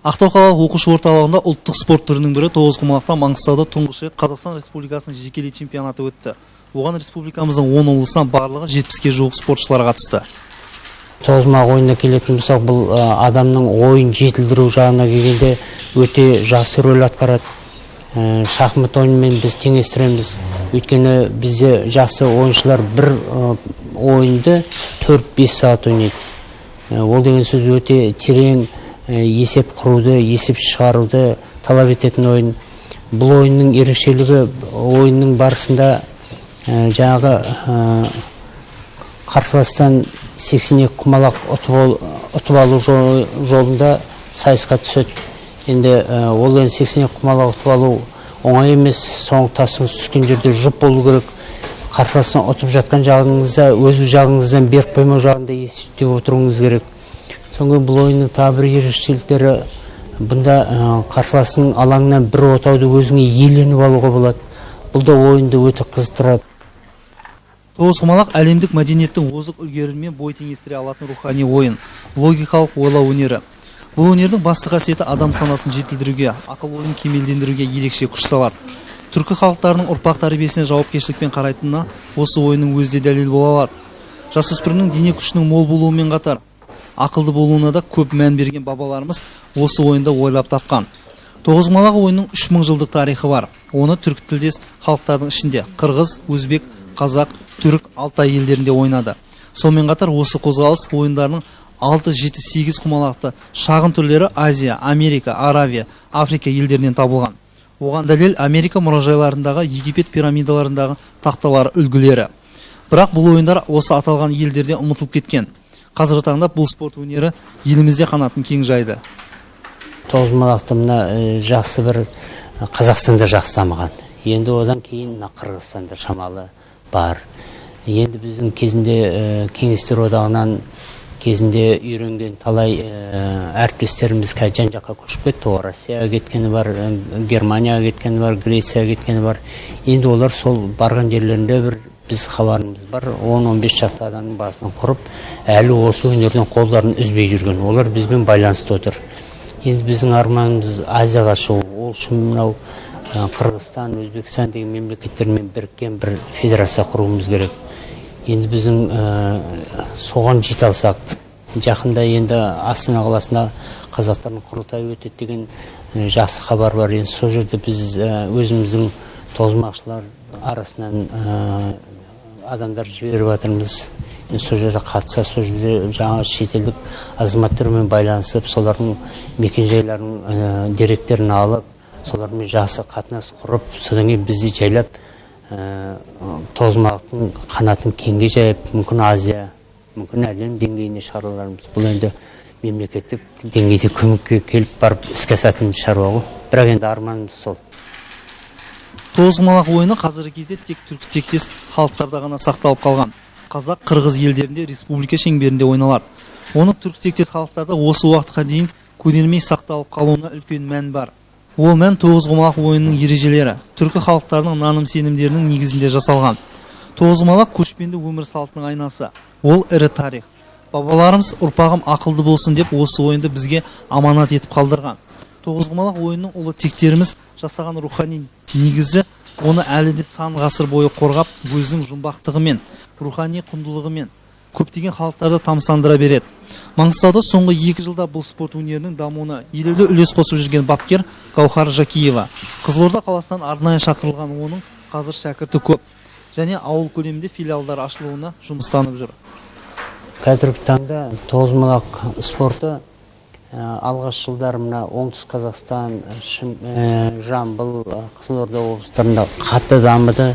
Ақтау қалалық оқушы орталығында ұлттық спорт түрінің бірі тоғызқұмалақта Маңғыстауда тұңғыш рет Қазақстан Республикасының жекелей чемпионаты өтті. Оған республикамыздың 10 облысынан барлығы 70-ке жуық спортшылар қатысты. Тоғызқұмалақ ойынына келетін болсақ, бұл адамның ойын жетілдіру жағына келгенде өте жақсы рөл атқарады. Шахмат ойынымен біз теңестіреміз. Өйткені бізде жақсы ойыншылар бір ойынды 4-5 сағат ойнайды. Ол деген сөз өте терең есеп құруды, есеп шығаруды талап ететін ойын. Бұл ойынның ерекшелігі ойынның барысында жаңағы қарсыластан 82 құмалақ ұтып алу жолында сайысқа түседі. Енді ол 82 құмалақ ұтып алу оңай емес. Соңғы тасыңыз түскен жерде жұп болу керек. Қарсыластан ұтып жатқан жағыңызда өз жағыңыздан беріп қоймау жағында есептеп отыруыңыз керек. Соңғы бұл ойынның тағы бір ерекшеліктері, бұнда қарсыластың алаңынан бір отауды өзіңе иеленіп алуға болады. Бұл да ойынды өте қызықтырады. Тоғызқұмалақ әлемдік мәдениеттің озық үлгерімімен бой теңестіре алатын рухани ойын, логикалық ойлау өнері. Бұл өнердің басты қасиеті адам санасын жетілдіруге, ақыл-ойын кемелдендіруге ерекше күш салады. Түркі халықтарының ұрпақ тәрбиесіне жауапкершілікпен қарайтынына осы ойынның өзі де дәлел бола алады. Жасөспірімнің дене күшінің мол болуымен қатар, ақылды болуына да көп мән берген бабаларымыз осы ойында ойлап тапқан. Тоғызқұмалақ ойынның 3000 жылдық тарихы бар. Оны түркі тілдес халықтардың ішінде қырғыз, өзбек, қазақ, түрік, алтай елдерінде ойнады. Сонымен қатар осы қозғалыс ойындарының 6-7-8 құмалақты шағын түрлері Азия, Америка, Аравия, Африка елдерінен табылған. Оған дәлел Америка мұражайларындағы Египет пирамидаларындағы тақталар үлгілері. Бірақ бұл ойындар осы аталған елдерде ұмытылып кеткен. Қазіргі таңда бұл спорт өнері елімізде қанатын кең жайды. Тоғызқұмалақты мына жақсы бір Қазақстанда жақсы дамыған. Енді одан кейін Қырғызстанда шамалы бар. Енді біздің кезінде кеңестер одағынан кезінде үйренген талай әріптестеріміз жан жаққа көшіп кетті. Россияға кеткені бар, Германияға кеткені бар, Грецияға кеткені бар. Енді олар сол барған жерлерінде бір біз хабарымыз бар, 10-15 шақты адамның басын құрып, әлі осы өнерден қолдарын үзбей жүрген. Олар бізбен байланысты отыр. Енді біздің арманымыз Азияға шығу. Ол үшін мынау Қырғызстан, Өзбекстан деген мемлекеттермен біріккен бір федерация құруымыз керек. Енді біздің соған жете алсақ, жақында енді Астана қаласында қазақтардың құрылтайы өтеді деген жақсы хабар бар. Енді сол жерде біз өзіміздің тоғызқұмалақшылар арасынан адамдар жіберіп жатырмыз. Сол жерде қатыса, сол жерде жаңа шетелдік азаматтармен байланысып, солардың мекенжайларының деректерін алып, солармен жақсы қатынас құрып, содан кейін бізді жайлап тоғызқұмалақтың қанатын кеңге жайып, мүмкін Азия, мүмкін әлем деңгейіне шығаруларымыз. Бұл енді мемлекеттік деңгейде көмекке келіп барып іске асатын шаруа ғой. Бірақ енді арманымыз сол. Тоғызқұмалақ ойыны қазіргі кезде тек түркі тектес халықтарда ғана сақталып қалған. Қазақ, қырғыз елдерінде республика шеңберінде ойналады. Оны түркі тектес халықтарда осы уақытқа дейін көнермей сақталып қалуына үлкен мән бар. Ол мән тоғызқұмалақ ойынының ережелері, түркі халықтарының наным-сенімдерінің негізінде жасалған. Тоғызқұмалақ көшпенді өмір салтының айнасы. Ол ірі тарих. Бабаларымыз ұрпағым ақылды болсын деп осы ойынды бізге аманат етіп қалдырған. Тоғызқұмалақ ойынның ұлы тектеріміз жасаған рухани негізі оны әлі де сан ғасыр бойы қорғап, өзінің жұмбақтығымен, рухани құндылығымен көптеген халықтарды тамсандыра береді. Маңғыстауда соңғы 2 жылда бұл спорт өнерінің дамуына елеулі үлес қосып жүрген бапкер Гаухар Жакиева. Қызылорда қаласынан арнайы шақырылған, оның қазір шәкірті көп және ауыл көлемінде филиалдар ашылуына жұмыстанып жүр. Қазіргі таңда тоғызқұмалақ спорты алғаш жылдары мына оңтүстік Қазақстан, Жамбыл, Қызылорда облыстарында қатты дамыды.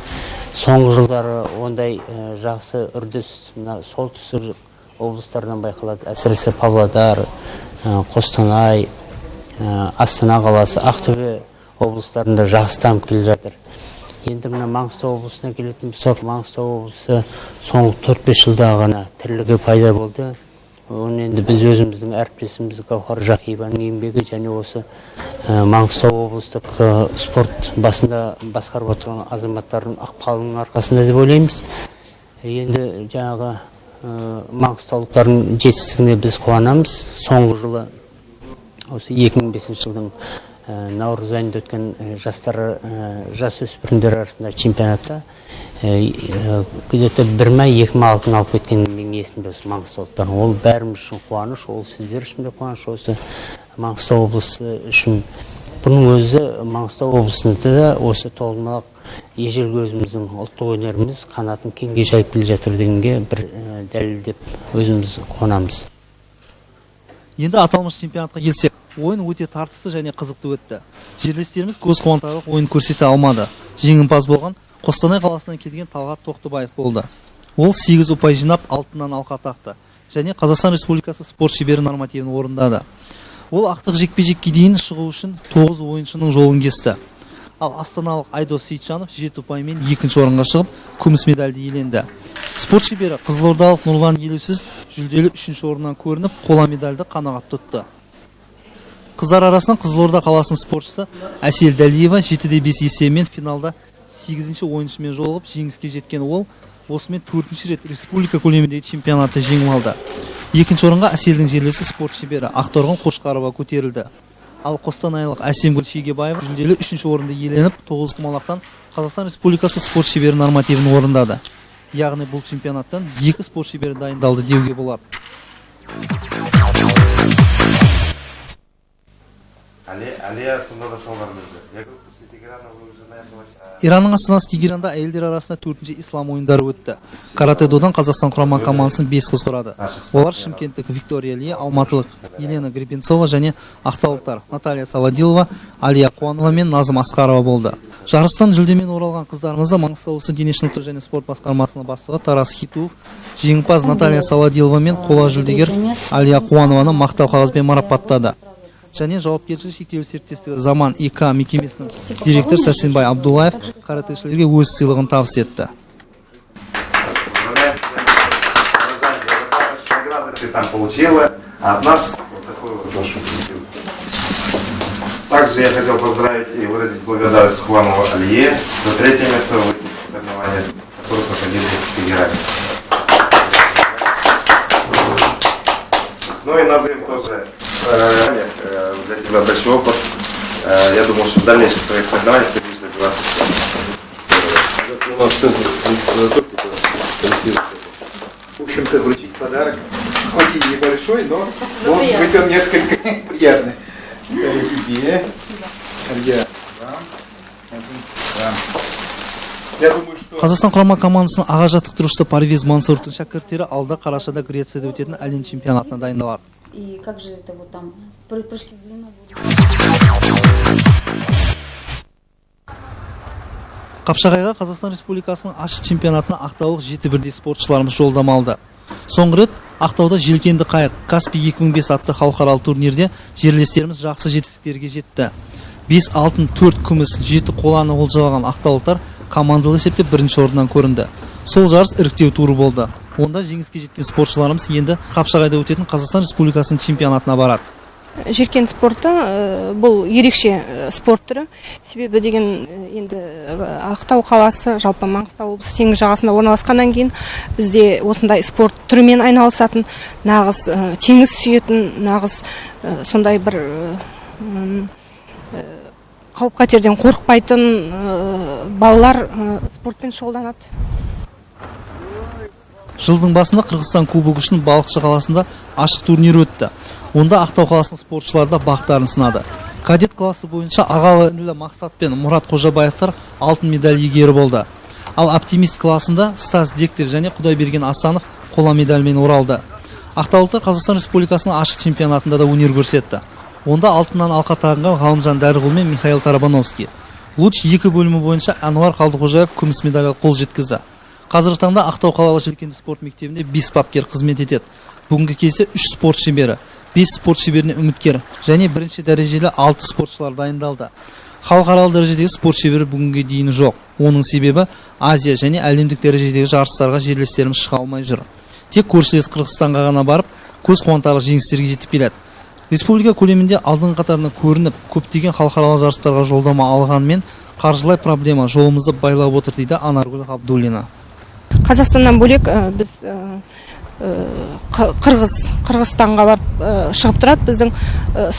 Соңғы жылдары ондай жақсы үрдіс солтүстік облыстардан байқалады. Әсіресе Павлодар, Қостанай, Астана қаласы, Ақтөбе облыстарында жақсы дамып келе жатыр. Енді мына Маңғыстау облысына келетін болсақ, Маңғыстау облысы соңғы 4-5 жылда ғана тірлігі пайда болды. Оны енді біз өзіміздің әріптесіміз Гаухар Жакиеваның еңбегі және осы Маңғыстау облыстық спорт басында басқарып отырған азаматтардың ықпалының арқасында деп ойлаймыз. Енді жаңағы маңғыстаулықтардың жетістігіне біз қуанамыз. Соңғы жылы осы 2005 жылдың наурыз айында өткен жас өспірімдер арасында чемпионатта где-то 1 ма 2 ма алтын алып кеткен менің есімде осы Маңғыстаулықтар. Ол бәріміз үшін қуаныш, ол сіздер үшін де қуаныш, осы Маңғыстау облысы үшін. Бұның өзі Маңғыстау облысында да осы тоғызқұмалақ ежелгі өзіміздің ұлттық өнеріміз қанатын кеңге жайып келе жатыр дегенге бір дәлелдеп өзіміз қуанамыз. Енді аталмыш чемпионатқа келсек, ойын өте тартысты және қызықты өтті. Жерлестеріміз көз қуантарлық ойын көрсете алмады. Жеңімпаз болған Қостанай қаласынан келген Талғат Тоқтыбаев болды. Ол 8 ұпай жинап, алтыннан алқа тақты және Қазақстан Республикасы спорт шебері нормативін орындады. Ол ақтық жекпе-жекке дейін шығу үшін 9 ойыншының жолын кесті. Ал астаналық Айдос Сейітжанов 7 ұпаймен 2-ші орынға шығып, күміс медальді иеленді. Спорт шебері қызылордалық Нұрлан Елеусіз жүлделі 3-ші орыннан көрініп, қола медальді қанағат тұтты. Қыздар арасынан Қызылорда қаласының спортшысы Әсел Дәлиева 7-5 есебімен финалда 8-ші ойыншымен жолығып, жеңіске жеткен. Ол осымен 4-ші рет республика көлеміндегі чемпионатты жеңіп алды. 2-ші орынға Әселдің жерлесі спорт шебері Ақторған Қошқарова көтерілді. Ал қостанайлық Әсемгүл Шегебаева жүлделі 3-ші орынды иеленіп, тоғызқұмалақтан Қазақстан Республикасы спорт шебері нормативін орындады. Яғни бұл чемпионаттан 2 спорт шебері дайындалды деуге болады. Иранның астанасы Тегеранда әйелдер арасында 4-ші ислам ойындары өтті. Каратэ-додан Қазақстан құрама командасын 5 қыз құрады. Олар шымкенттік Виктория Ли, алматылық Елена Гребенцова және ақтаулықтар Наталья Саладилова, Алия Қуанова мен Назым Асқарова болды. Жарыстан жүлдемен оралған қыздарымызды Маңғыстау облысы дене шынықтыру және спорт басқармасының бастығы Тарас Хитуов, жеңімпаз Наталья Саладилова мен қола жүлдегер Алия Қуанованы мақтау қағазбен марапаттады. Және жауапкершілігі шектеулі серіктестігі Заман ИК мекемесінің директор Сәрсенбай Абдуллаев каратэшілерге өз сыйлығын табыс етті. Также я хотел поздравить и выразить благодарность Хуанову Алие за 3-е место в соревнованиях, которые проходили в Тегеране. Ну и назовем тоже для тебя большой опыт. Я думал, что в дальнейших твоих соревнованиях ты будешь добиваться успеха. В общем-то, вручить подарок, хоть и небольшой, но может быть он несколько приятный. Это тебе. Я. Я думаю, что... Қазақстан құрама командасының аға жаттықтырушысы Парвиз Мансуровтың шәкірттері алда қарашада Грецияда өтетін әлем чемпионатына дайындалады. И как же это вот там прыжки в длину будут? Қапшағайға Қазақстан Республикасының ашық чемпионатына ақтаулық 7-1 спортшыларымыз жолдама алды. Соңғы рет Ақтауда желкенді қайық Каспий 2005 атты халықаралық турнирде жерлестеріміз жақсы жетістіктерге жетті. 5 алтын, 4 күміс, 7 қоланы олжалаған ақтаулықтар командалы есепте 1-ші орыннан көрінді. Сол жарыс іріктеу туры болды. Онда жеңіске жеткен спортшыларымыз енді Қапшағайда өтетін Қазақстан Республикасының чемпионатына барады. Желкен спорты бұл ерекше спорт түрі. Себебі деген енді Ақтау қаласы, жалпы Маңғыстау облысы теңіз жағасында орналасқаннан кейін бізде осындай спорт түрімен айналысатын, нағыз теңіз сүйетін, нағыз сондай бір қауіп қатерден қорықпайтын балалар спортпен шұғылданады. Жылдың басында Қырғызстан кубогы үшін Балықшы қаласында ашық турнир өтті. Онда Ақтау қаласының спортшылары да бақтарын сынады. Кадет классы бойынша ағалы інілі Мақсат пен Мұрат Қожабаевтар алтын медаль иегері болды. Ал оптимист классында Стас Дектев және Құдайберген Асанов қола медальмен оралды. Ақтаулықтар Қазақстан Республикасының ашық чемпионатында да өнер көрсетті. Онда алтыннан алқа тағынған Ғалымжан Дәріғұл мен Михаил Тарабановский. Луч 2 бөлімі бойынша Әнуар Қалдықожаев күміс медальға қол жеткізді. Қазіргі таңда Ақтау қалалық желкенді спорт мектебінде 5 бапкер қызмет етеді. Бүгінгі кезде 3 спорт шебері, 5 спорт шеберіне үміткер және бірінші дәрежелі 6 спортшылар дайындалды. Халықаралық дәрежедегі спорт шебері бүгінге дейін жоқ. Оның себебі Азия және әлемдік дәрежедегі жарыстарға жерлестеріміз шыға алмай жүр. Тек көршілес Қырғызстанға ғана барып, көз қуантарлық жеңістерге жетіп келеді. Республика көлемінде алдыңғы қатарына көрініп, көптеген халықаралық жарыстарға жолдама алғанмен, қаржылай проблема жолымызды байлап отыр дейді Анаргүл Ғабдуллина. Қазақстаннан бөлек біз Қырғызстанға барып шығып тұрады біздің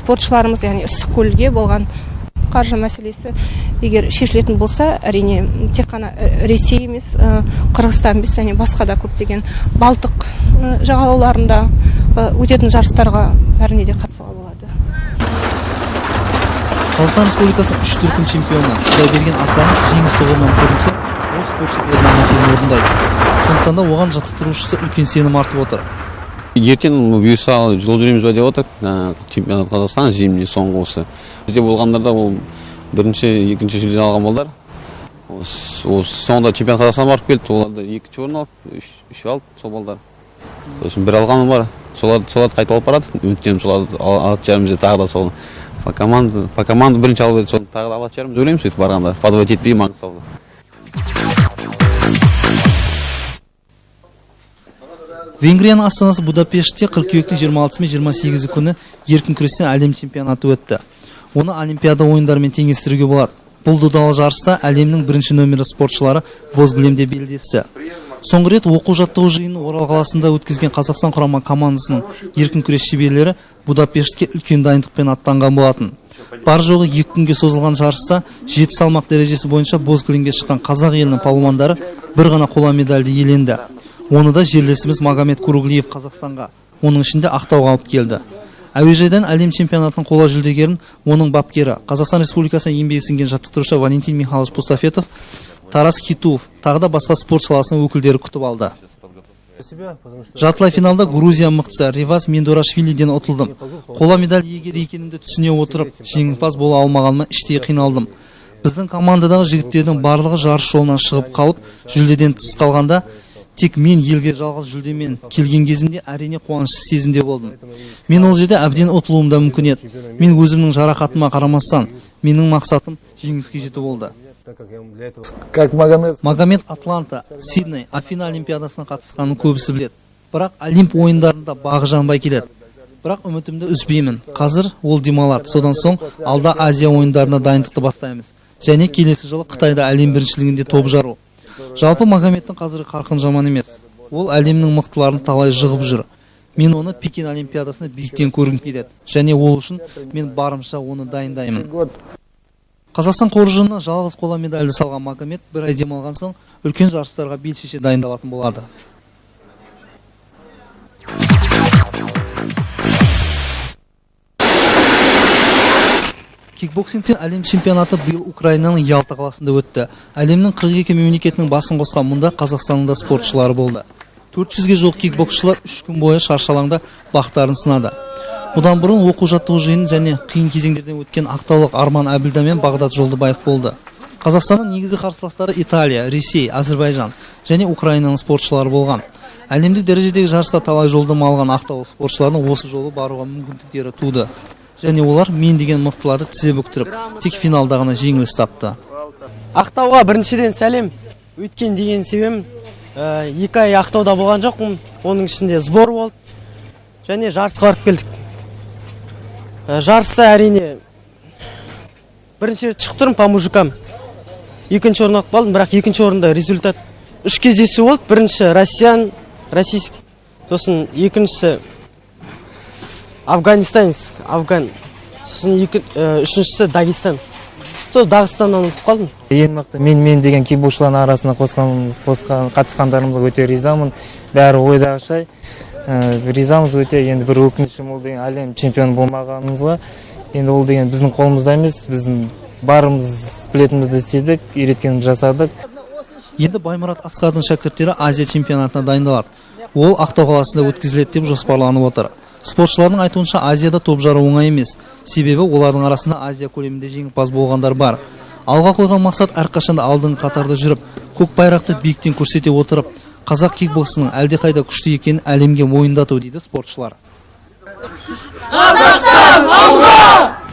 спортшыларымыз, яғни Ыстықкөлге болған қаржы мәселесі егер шешілетін болса, әрине тек қана Ресей емес, Қырғызстан емес, және басқа да көптеген Балтық жағалауларында өтетін жарыстарға бәріне де қатысуға болады. Қазақстан Республикасының 3 дүркін чемпионы Құдайберген Асан жеңіс тұғырынан көрінсе, ол спортшы регламентін орындайды. Сондықтан да оған жаттықтырушысы үлкен сенім артып отыр. Ертең бұйырса жол жүреміз бе деп отыр. Чемпионат Қазақстан зимний соңғы осы. Бізде болғандарда ол бірінші, екінші жүлде алған болдар. Соңында чемпионат Қазақстан барып келді. Оларда екінші орын алып, үш алып сол болдар. Сосын бір алғаны бар. Соларды қайталап барады. Үміттеніп соларды алат жарымыз тағы да сол. По команды бірінші алып еді, соны тағы да алат жарымыз ойлаймыз сөйтіп барғанда. Подводить етпей Маңғыстауды. Венгрияның астанасы Будапештте қыркүйектің 26 мен 28 күні еркін күрестен әлем чемпионаты өтті. Оны Олимпиада ойындарымен теңестіруге болады. Бұл додалы жарыста әлемнің бірінші нөмірі спортшылары боз кілемде белдесті. Соңғы рет оқу-жаттығу жиынын Орал қаласында өткізген Қазақстан құрама командасының еркін күрес шеберлері Будапештке үлкен дайындықпен аттанған болатын. Бар жоғы 2 күнге созылған жарыста 7 салмақ дәрежесі бойынша боз кілемге шыққан қазақ елінің палуандары бір ғана қола медальді иеленді. Оны да жерлесіміз Магомед Куруглиев Қазақстанға, оның ішінде Ақтауға алып келді. Әуежайдан әлем чемпионатының қола жүлдегерін оның бапкері, Қазақстан Республикасына еңбегі сіңген жаттықтырушы Валентин Михайлович Пустафетов, Тарас Хитуов, тағы да басқа спорт саласының өкілдері күтіп алды. Жартылай финалда Грузия мықтысы Ривас Мендурашвилиден ұтылдым. Қола медаль иегері екенімді түсіне отырып, жеңімпаз бола алмағаныма іштей қиналдым. Біздің командадағы жігіттердің барлығы жарыс жолынан шығып қалып, жүлдеден тыс қалғанда, тек мен елге жалғыз жүлдемен келген кезімде әрине қуанышты сезімде болдым. Мен ол жерде әбден ұтылуым да мүмкін еді. Мен өзімнің жарақатыма қарамастан, менің мақсатым жеңіске жету болды. Магомед Атланта, Сидней, Афина олимпиадасына қатысқанын көбісі біледі. Бірақ Олимп ойындарында бағы жанбай келеді. Бірақ үмітімді үзбеймін. Қазір ол демалады. Содан соң алда Азия ойындарына дайындықты бастаймыз. Және келесі жылы Қытайда әлем біріншілігінде топ жару. Жалпы Магомедтің қазіргі қарқын жаман емес. Ол әлемнің мықтыларын талай жығып жүр. Мен оны Пекин олимпиадасына биіктен көргім келеді. Және ол үшін мен барымша оны дайындаймын. Қазақстан қоржынына жалғыз қола медальді салған Магомед бір ай демалған соң үлкен жарыстарға бел шеше дайындалатын болады. Кикбоксингтен әлем чемпионаты биыл Украинаның Ялта қаласында өтті. Әлемнің 42 мемлекетінің басын қосқан мұнда Қазақстанның да спортшылары болды. 400-ге жоқ кикбоксшылар 3 күн бойы шаршалаңда бақтарын сынады. Бұдан бұрын оқу-жаттығу жиынын және қиын кезеңдерден өткен ақтаулық Арман Әбілда мен Бағдат Жолдыбаев болды. Қазақстанның негізгі қарсыластары Италия, Ресей, Әзербайжан және Украинаның спортшылары болған. Әлемдік дәрежедегі жарысқа талай жолдама алған ақтаулық спортшылардың осы жолы баруға мүмкіндіктері туды. Және олар мен деген мықтыларды тізе бүктіріп, тек финалда ғана жеңіліс тапты. Ақтауға біріншіден сәлем. Өткен деген себебім 2 ай Ақтауда болған жоқпын. Оның ішінде сбор болды. Және жарысқа барып келдік. Жарыста әрине бірінші рет шығып тұрмын по мужикам. Екінші орын алып қалдым, бірақ екінші орында результат 3 кездесу болды. Бірінші российский, сосын екіншісі Афган, сосын үшіншісі Дагестан. Сол Дағыстаннан ұтып қалдым. Ең мықты мен деген кикбоксшылардың арасында қатысқандарымызға өте ризамын. Бәрі ойдағыша. Ризамыз өте, енді бір өкінішім ол деген әлем чемпион болмағанымызға. Енді ол деген біздің қолымызда емес, біздің барымыз білетімізді істедік, үйреткенімізді жасадық. Енді Баймұрат Асқардың шәкірттері Азия чемпионатына дайындалады. Ол Ақтау қаласында өткізіледі деп жоспарланып отыр. Спортшылардың айтуынша Азияда топ жару оңай емес. Себебі олардың арасында Азия көлемінде жеңімпаз болғандар бар. Алға қойған мақсат әрқашанда алдыңғы қатарда жүріп, көк байрақты биіктен көрсете отырып, қазақ кикбоксының әлдеқайда күшті екенін әлемге мойындату дейді спортшылар. Қазақстан алға!